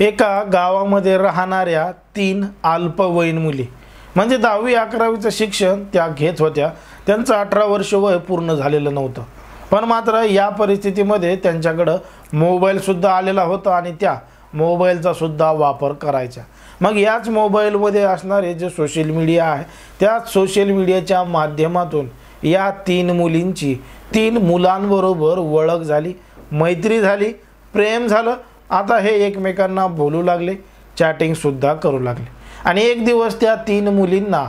एका गावामध्ये राहणाऱ्या 3 अल्पवयीन मुली म्हणजे 10वी 11वीचं शिक्षण त्या घेत होत्या। त्यांचं 18 वर्ष वय पूर्ण झालेलं नव्हतं, पण मात्र या परिस्थितीमध्ये त्यांच्याकडे मोबाईल सुद्धा आलेला होता आणि त्या मोबाईलचा सुद्धा वापर करायच्या। मग याच मोबाईलमध्ये असणारे जे सोशल मीडिया आहे त्या सोशल मीडियाच्या माध्यमातून या 3 मुलींची 3 मुलांबरोबर ओळख झाली, मैत्री झाली, प्रेम झालं। आता हे एकमेकांना बोलू लागले, चॅटिंग सुद्धा करू लागले आणि एक दिवस त्या 3 मुलींना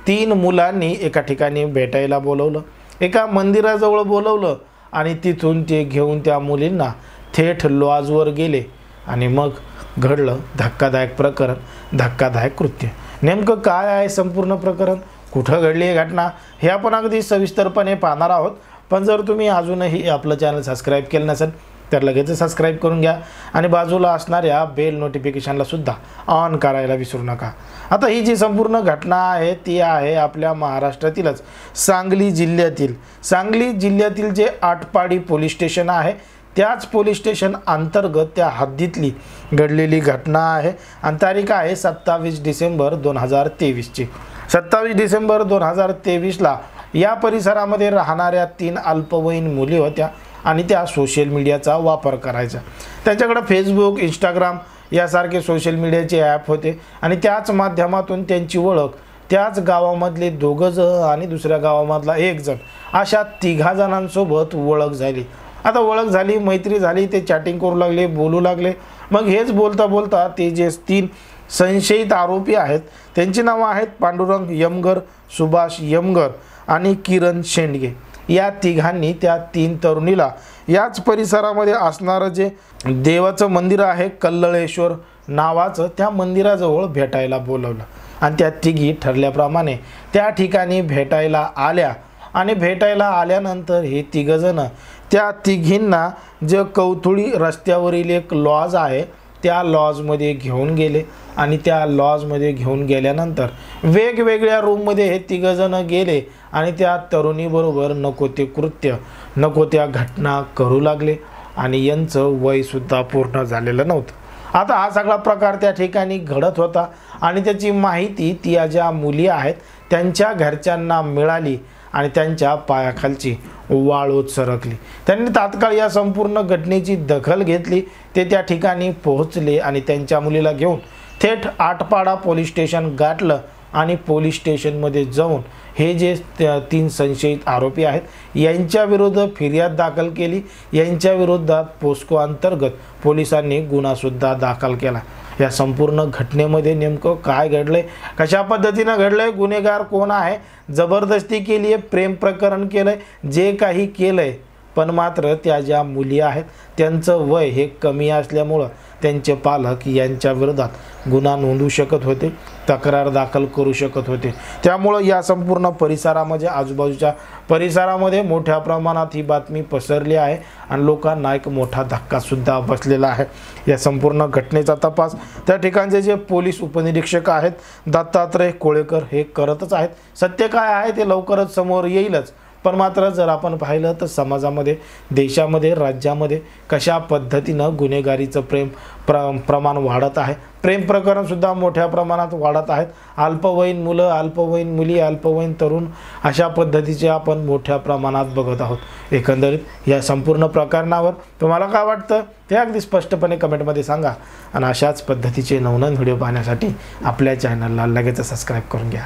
3 मुलांनी एका ठिकाणी भेटायला बोलवलं, एका मंदिराजवळ बोलवलं आणि तिथून ते घेऊन त्या मुलींना थेट लॉजवर गेले आणि मग घडलं धक्कादायक प्रकरण, धक्कादायक कृत्य। नेमकं काय आहे संपूर्ण प्रकरण, कुठं घडली ही घटना हे आपण अगदी सविस्तरपणे पाहणार आहोत। पण जर तुम्ही अजूनही आपलं चॅनल सबस्क्राईब केलं नसेल तर लगेच सबस्क्राईब करून घ्या आणि बाजूला असणाऱ्या बेल नोटिफिकेशनला सुद्धा ऑन करायला विसरू नका। आता ही जी संपूर्ण घटना आहे ती आहे आपल्या महाराष्ट्रातीलच सांगली जिल्ह्यातील जे आटपाडी पोलीस स्टेशन आहे त्याच पोलीस स्टेशन अंतर्गत त्या हद्दीतली घडलेली घटना आहे आणि तारीख आहे 27 डिसेंबर 2023 ची। 27 डिसेंबर 2023ला या परिसरामध्ये राहणाऱ्या 3 अल्पवयीन मुली होत्या आणि त्या सोशल मीडियाचा वापर करायच्या। त्यांच्याकडे फेसबुक, इंस्टाग्राम यासारखे सोशल मीडियाचे ॲप होते आणि त्याच माध्यमातून त्यांची ओळख त्याच गावामधले 2 जण आणि दुसऱ्या गावामधला 1 जण अशा 3 जणांसोबत ओळख झाली। आता ओळख झाली, मैत्री झाली, ते चॅटिंग करू लागले, बोलू लागले। मग हेच बोलता बोलता ते जे 3 संशयित आरोपी आहेत त्यांची नावं आहेत पांडुरंग यमगर, सुभाष यमगर आणि किरण शेंडगे। या 3घांनी त्या 3 तरुणीला याच परिसरामध्ये असणारं जे देवाचं मंदिर आहे कल्लळेश्वर नावाचं त्या मंदिराजवळ भेटायला बोलवलं आणि त्या 3घी ठरल्याप्रमाणे त्या ठिकाणी भेटायला आल्या आणि भेटायला आल्यानंतर हे 3 जण त्या 3घींना जे कौथुळी रस्त्यावरील एक लॉज आहे त्या लॉजमध्ये घेऊन गेले आणि त्या लॉजमध्ये घेऊन गेल्यानंतर वेगवेगळ्या रूममध्ये हे 3 जण गेले आणि त्या तरुणीबरोबर नको ते कृत्य, नको त्या घटना करू लागले आणि यांचं वयसुद्धा पूर्ण झालेलं नव्हतं। आता हा सगळा प्रकार त्या ठिकाणी घडत होता आणि त्याची माहिती त्या ज्या मुली आहेत त्यांच्या घरच्यांना मिळाली आणि त्यांच्या पायाखालची वाळूत सरकली। त्यांनी तात्काळ या संपूर्ण घटनेची दखल घेतली, ते त्या ठिकाणी पोहोचले आणि त्यांच्या मुलीला घेऊन थेट आटपाडा पोलीस स्टेशन गाठलं आणि पोलीस स्टेशनमध्ये जाऊन हे जे 3 संशयित आरोपी आहेत यांच्या विरुद्ध फिर्याद दाखल केली। यांच्या विरोधात पोस्को अंतर्गत पोलिसांनी गुन्हासुद्धा दाखल केला। या संपूर्ण घटनेमध्ये नेमकं काय घडलंय, कशा पद्धतीने घडलंय, गुन्हेगार कोण आहे, जबरदस्ती केली आहे, प्रेम प्रकरण केलंय, जे काही केलंय, पण मात्र त्या ज्या मुली आहेत त्यांचं वय हे कमी असल्यामुळं त्यांचे पालक यांच्या विरोधात गुन्हा नोंदवू शकत होते, तक्रार दाखल करू शकत होते। त्यामुळं या संपूर्ण परिसरामध्ये आजूबाजूच्या परिसरामध्ये मोठ्या प्रमाणात ही बातमी पसरली आहे आणि लोकांना एक मोठा धक्कासुद्धा बसलेला आहे। या संपूर्ण घटनेचा तपास त्या ठिकाणचे जे पोलीस उपनिरीक्षक आहेत दत्तात्रय कोळेकर हे करतच आहेत। सत्य काय आहे ते लवकरच समोर येईलच, पण मात्र जर आपण पाहिलं तर समाजामध्ये, देशामध्ये, राज्यामध्ये कशा पद्धतीनं गुन्हेगारीचं प्रमाण वाढत आहे, प्रेम प्रकरणसुद्धा मोठ्या प्रमाणात वाढत आहेत। अल्पवयीन मुलं, अल्पवयीन मुली, अल्पवयीन तरुण अशा पद्धतीचे आपण मोठ्या प्रमाणात बघत आहोत। एकंदरीत या संपूर्ण प्रकरणावर तुम्हाला काय वाटतं ते अगदी स्पष्टपणे कमेंटमध्ये सांगा आणि अशाच पद्धतीचे नवनवीन व्हिडिओ पाहण्यासाठी आपल्या चॅनलला लगेच सबस्क्राईब करून घ्या।